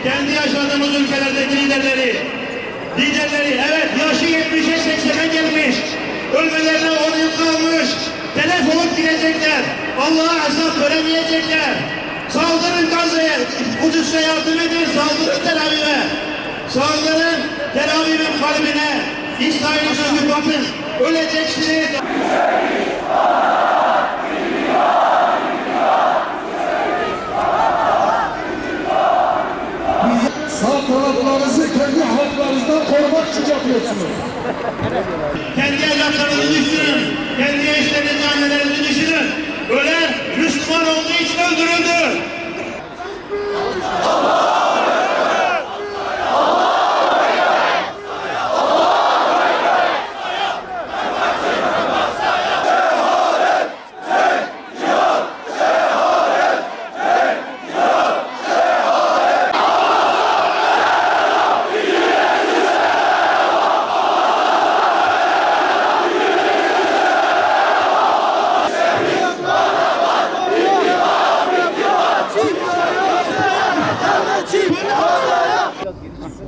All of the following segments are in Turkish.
kendi yaşadığımız ülkelerdeki liderleri evet yaşı 70'e 80'e gelmiş, ölmelerine 10 yıl kalmış, telef olup gidecekler, Allah'a hesap veremeyecekler. Saldırın Gazze'ye, Kudüs'e yardım edin, saldırın Tel Aviv'e, saldırın Tel Aviv'in kalbine, İsrail'i sözü bakın, öleceksiniz. Sağ taraflarınızı kendi halklarınızdan korumak için yapıyorsunuz. Kendi evlatlarınızı düşünün, kendi eşlerinizi, annelerinizi düşünün. Ölen Müslüman olduğu için öldürüldü.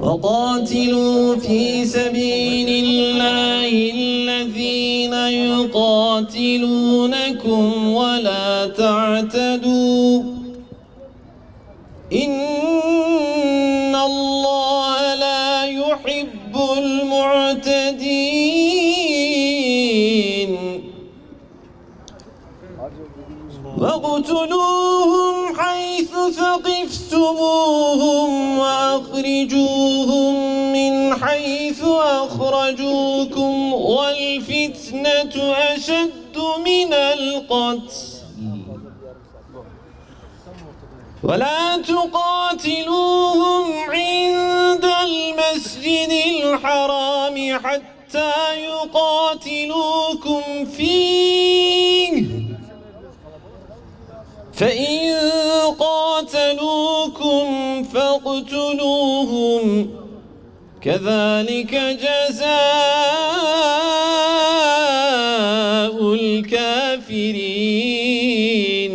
وقاتلوا في سبيل الله الذين يقاتلونكم ولا تعتدوا إن الله لا يحب المعتدين واقتلوهم حيث ثقفتموهم وأخرجوهم من حيث أخرجوكم والفتنة أشد من القتل ولا تقاتلوهم عند المسجد الحرام حتى يقاتلوكم فيه فإن قاتلوكم فاقتلوهم كذلك جزاء الكافرين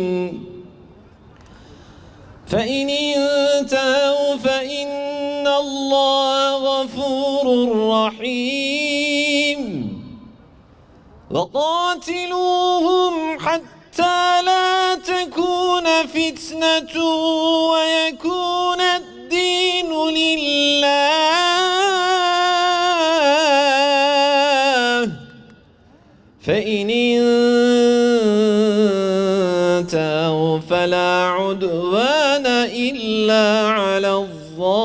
فإن انتهوا فإن الله غفور رحيم وقاتلوهم حتى لا تكون فتنة ويكون الدين لله فإن انتهوا فلا عدوان إلا على الظالمين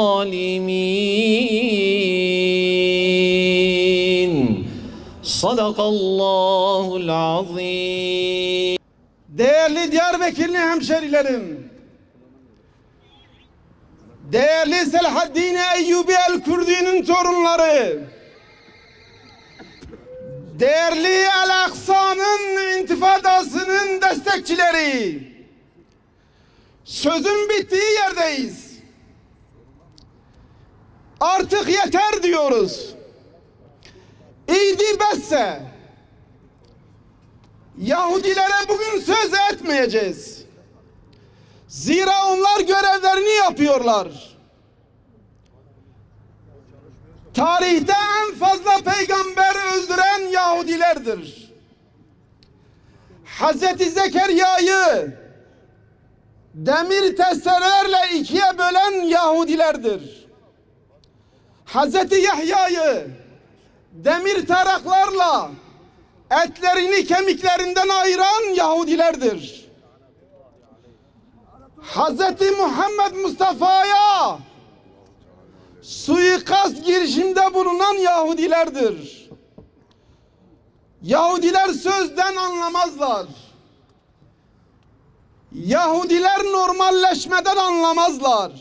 صدق الله العظيم. Değerli Diyarbakırlı hemşerilerim, değerli Selahaddin Eyyubi el-Kürdi'nin torunları, değerli El-Aksa'nın intifadasının destekçileri, sözün bittiği yerdeyiz. Artık yeter diyoruz. İydi besse. Yahudilere bugün söz etmeyeceğiz. Zira onlar görevlerini yapıyorlar. Tarihte en fazla peygamber öldüren Yahudilerdir. Hazreti Zekeriya'yı demir testerelerle ikiye bölen Yahudilerdir. Hazreti Yahya'yı demir taraklarla etlerini kemiklerinden ayıran Yahudilerdir. Hazreti Muhammed Mustafa'ya suikast girişimde bulunan Yahudilerdir. Yahudiler sözden anlamazlar. Yahudiler normalleşmeden anlamazlar.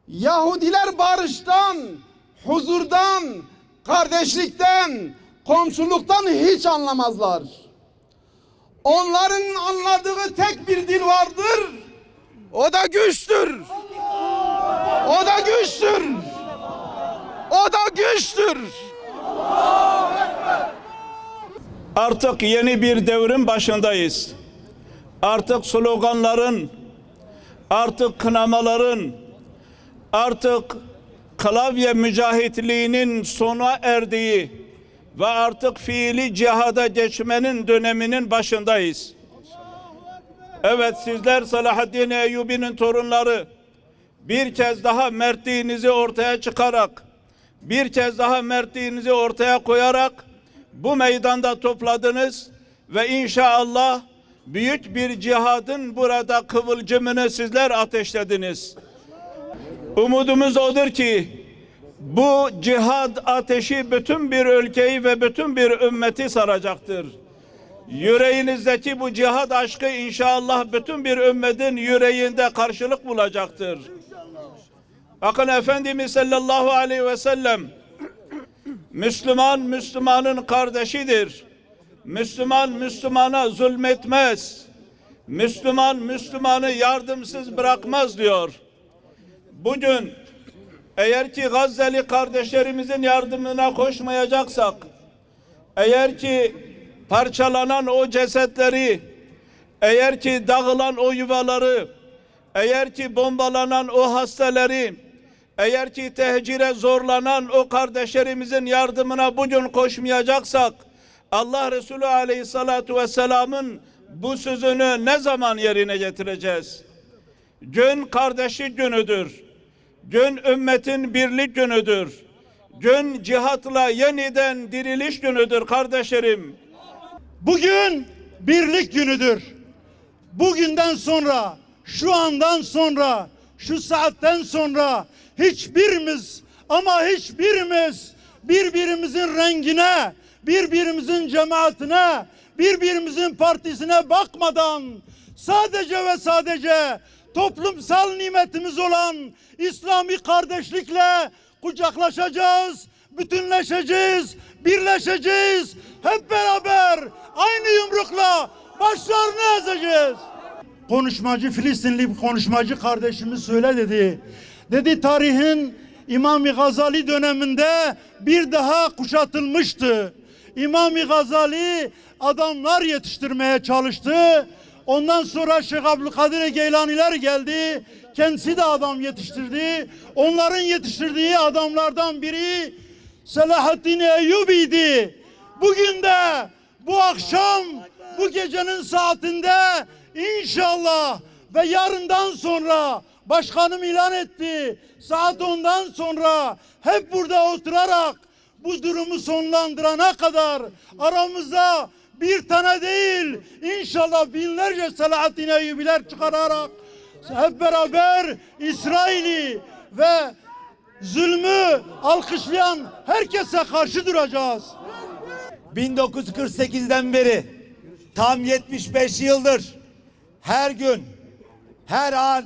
Yahudiler barıştan, huzurdan, kardeşlikten, komşuluktan hiç anlamazlar. Onların anladığı tek bir dil vardır. O da güçtür. O da güçtür. O da güçtür. Artık yeni bir devrin başındayız. Artık sloganların, artık kınamaların, artık klavye mücahitliğinin sona erdiği ve artık fiili cihada geçmenin döneminin başındayız. Evet, sizler Selahaddin Eyyubi'nin torunları bir kez daha mertliğinizi ortaya çıkarak, bir kez daha mertliğinizi ortaya koyarak bu meydanda topladınız ve inşallah büyük bir cihadın burada kıvılcımını sizler ateşlediniz. Umudumuz odur ki bu cihad ateşi bütün bir ülkeyi ve bütün bir ümmeti saracaktır. Yüreğinizdeki bu cihad aşkı inşallah bütün bir ümmetin yüreğinde karşılık bulacaktır. Bakın Efendimiz sallallahu aleyhi ve sellem Müslüman Müslümanın kardeşidir. Müslüman Müslümana zulmetmez. Müslüman Müslümanı yardımsız bırakmaz diyor. Bugün eğer ki Gazze'li kardeşlerimizin yardımına koşmayacaksak, eğer ki parçalanan o cesetleri, eğer ki dağılan o yuvaları, eğer ki bombalanan o hastaları, eğer ki tehcire zorlanan o kardeşlerimizin yardımına bugün koşmayacaksak, Allah Resulü Aleyhissalatu vesselam'ın bu sözünü ne zaman yerine getireceğiz? Gün kardeşlik günüdür. Gün ümmetin birlik günüdür. Gün cihatla yeniden diriliş günüdür kardeşlerim. Bugün birlik günüdür. Bugünden sonra, şu andan sonra, şu saatten sonra hiçbirimiz ama hiçbirimiz birbirimizin rengine, birbirimizin cemaatine, birbirimizin partisine bakmadan sadece ve sadece toplumsal nimetimiz olan İslami kardeşlikle kucaklaşacağız, bütünleşeceğiz, birleşeceğiz. Hep beraber aynı yumrukla başlarını ezeceğiz. Konuşmacı, Filistinli bir konuşmacı kardeşimiz söyle dedi. Dedi tarihin İmam-ı Gazali döneminde bir daha kuşatılmıştı. İmam-ı Gazali adamlar yetiştirmeye çalıştı. Ondan sonra Şeyh Abdülkadir Geylaniler geldi. Kendisi de adam yetiştirdi. Onların yetiştirdiği adamlardan biri Selahaddin Eyyubi'ydi. Bugün de bu akşam, bu gecenin saatinde inşallah ve yarından sonra başkanım ilan etti. Saat 10'dan sonra hep burada oturarak bu durumu sonlandırana kadar aramızda bir tane değil, inşallah binlerce Selahaddin Eyyubiler çıkararak hep beraber İsrail'i ve zulmü alkışlayan herkese karşı duracağız. 1948'den beri tam 75 yıldır her gün, her an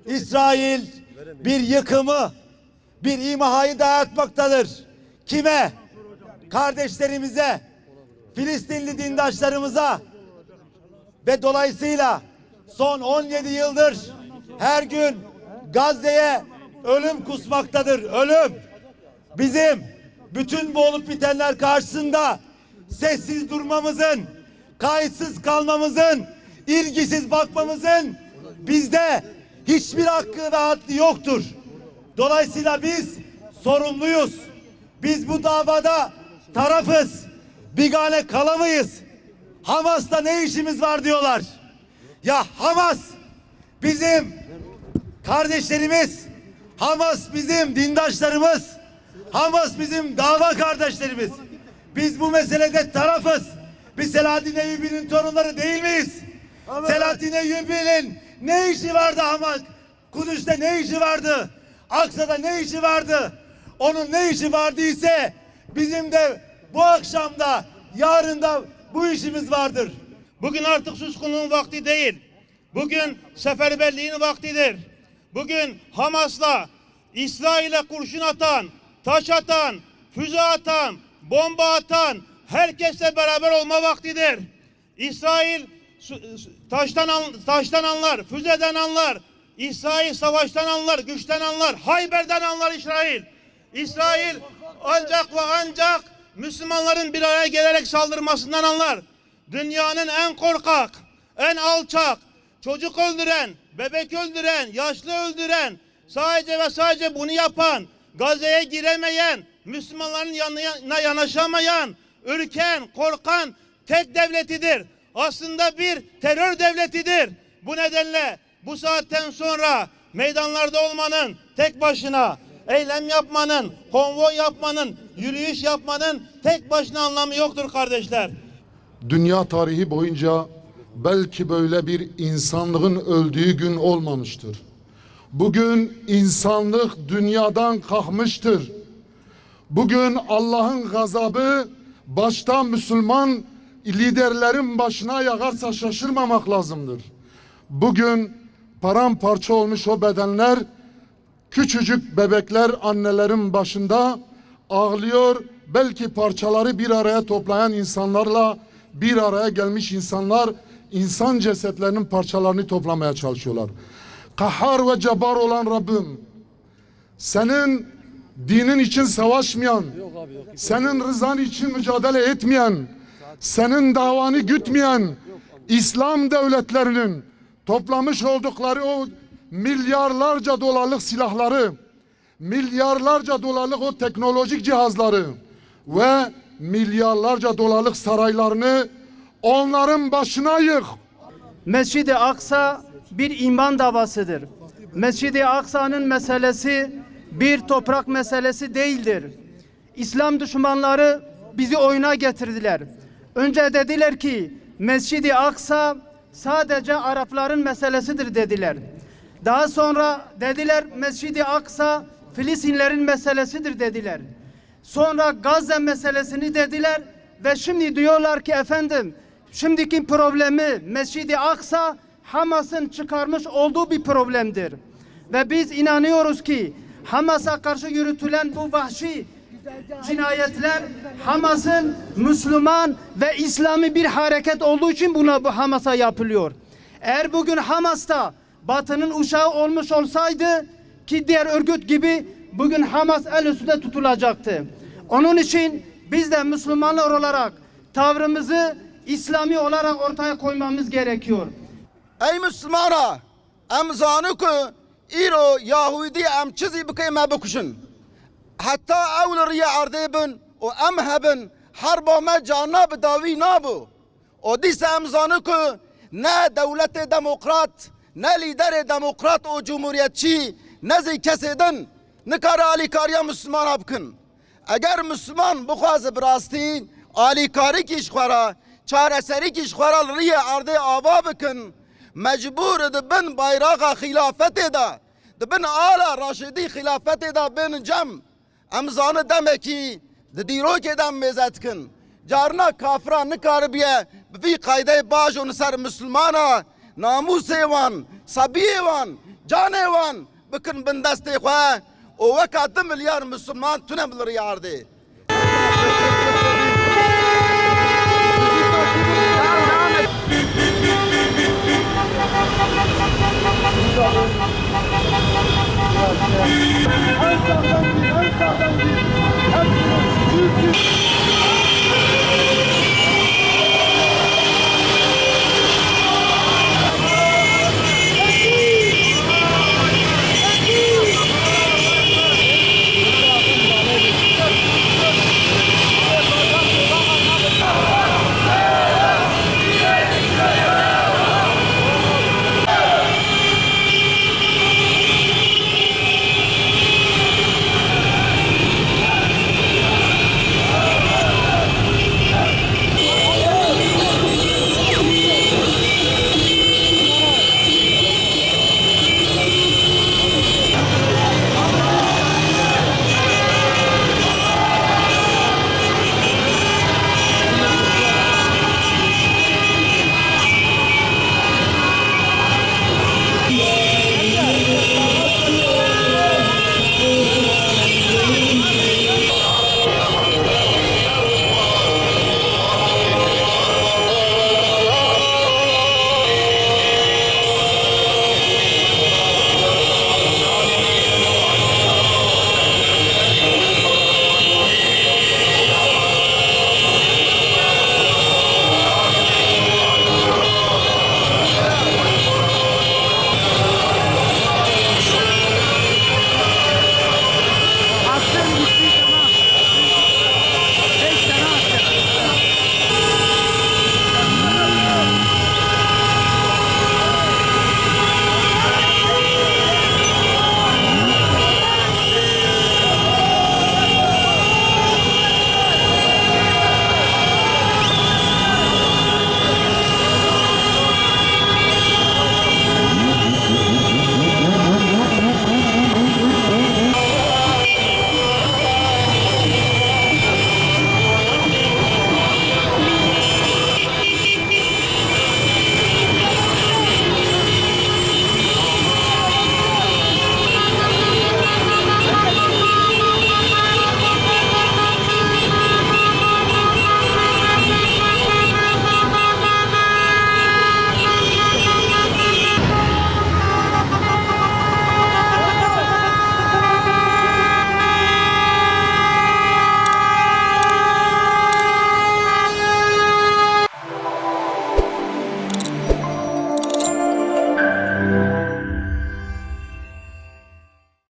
İsrail bir yıkımı, bir imhayı dayatmaktadır. Kime? Kardeşlerimize, Filistinli dindaşlarımıza ve dolayısıyla son 17 yıldır her gün Gazze'ye ölüm kusmaktadır. Ölüm. Bizim bütün bu olup bitenler karşısında sessiz durmamızın, kayıtsız kalmamızın, ilgisiz bakmamızın bizde hiçbir hakkı ve haddi yoktur. Dolayısıyla biz sorumluyuz. Biz bu davada tarafız. Bigane kalamayız. Hamas'ta ne işimiz var diyorlar. Ya Hamas bizim kardeşlerimiz. Hamas bizim dindaşlarımız. Hamas bizim dava kardeşlerimiz. Biz bu meselede tarafız. Biz Selahaddin Eyyubi'nin torunları değil miyiz? Evet. Selahaddin Eyyubi'nin ne işi vardı Hamas? Kudüs'te ne işi vardı? Aksa'da ne işi vardı? Onun ne işi vardıysa bizim de bu akşamda, yarın da bu işimiz vardır. Bugün artık suskunluğun vakti değil. Bugün seferberliğin vaktidir. Bugün Hamas'la, İsrail'e kurşun atan, taş atan, füze atan, bomba atan herkesle beraber olma vaktidir. İsrail taştan anlar, füzeden anlar. İsrail savaştan anlar, güçten anlar, Hayber'den anlar İsrail. İsrail ancak ve ancak Müslümanların bir araya gelerek saldırmasından anlar. Dünyanın en korkak, en alçak, çocuk öldüren, bebek öldüren, yaşlı öldüren, sadece ve sadece bunu yapan, Gazze'ye giremeyen, Müslümanların yanına yanaşamayan, ürken, korkan tek devletidir. Aslında bir terör devletidir. Bu nedenle bu saatten sonra meydanlarda olmanın, tek başına eylem yapmanın, konvoy yapmanın, yürüyüş yapmanın tek başına anlamı yoktur kardeşler. Dünya tarihi boyunca belki böyle bir insanlığın öldüğü gün olmamıştır. Bugün insanlık dünyadan kalkmıştır. Bugün Allah'ın gazabı başta Müslüman liderlerin başına yağarsa şaşırmamak lazımdır. Bugün paramparça olmuş o bedenler, küçücük bebekler annelerin başında ağlıyor. Belki parçaları bir araya toplayan insanlarla bir araya gelmiş insanlar insan cesetlerinin parçalarını toplamaya çalışıyorlar. Kahhar ve cebbar olan Rabbim, senin dinin için savaşmayan, senin rızan için mücadele etmeyen, senin davanı gütmeyen İslam devletlerinin toplamış oldukları o milyarlarca dolarlık silahları, milyarlarca dolarlık o teknolojik cihazları ve milyarlarca dolarlık saraylarını onların başına yık. Mescid-i Aksa bir iman davasıdır. Mescid-i Aksa'nın meselesi bir toprak meselesi değildir. İslam düşmanları bizi oyuna getirdiler. Önce dediler ki Mescid-i Aksa sadece Arapların meselesidir dediler. Daha sonra dediler Mescid-i Aksa Filistinlerin meselesidir dediler. Sonra Gazze meselesini dediler ve şimdi diyorlar ki efendim şimdiki problemi Mescid-i Aksa Hamas'ın çıkarmış olduğu bir problemdir. Ve biz inanıyoruz ki Hamas'a karşı yürütülen bu vahşi cinayetler Hamas'ın Müslüman ve İslami bir hareket olduğu için bu Hamas'a yapılıyor. Eğer bugün Hamas'ta Batı'nın uşağı olmuş olsaydı ki diğer örgüt gibi bugün Hamas el üstünde tutulacaktı. Onun için biz de Müslümanlar olarak tavrımızı İslami olarak ortaya koymamız gerekiyor. Ey Müslümana, em zanı ku îro Yahudi em çizî bike me bikuşin. Hatta ew li rêya erdê bin û em hebin herba me cana bi dawî nabu. O dîsa em zanı ku ne devletê demokrat, ne liderê demokrat û cumhuriyetçî nezî kesê din nikare alîkariya Müslümana bikin. Eger Müslüman bixwaze bi rastî alîkarîkî ji xwe çareserîkî ji xwe li rêya erdê ava bikin, mecbûr dibin bayraxa xilafetê de, dibin ala Raşidî xilafetê de bên cem. Em zanî demekî di dîrokê de em mêze dikin. Carina kafira nikaribiye bi vî qaydeyê baş û ser Müslümana namûsê wan, sabiyê wan, canê wan bikin bin destê xwe û weka 2 milyar Müslüman tune bi li rêya erdê. En sağdan gir, en sağdan gir. Hepsini 100 gir.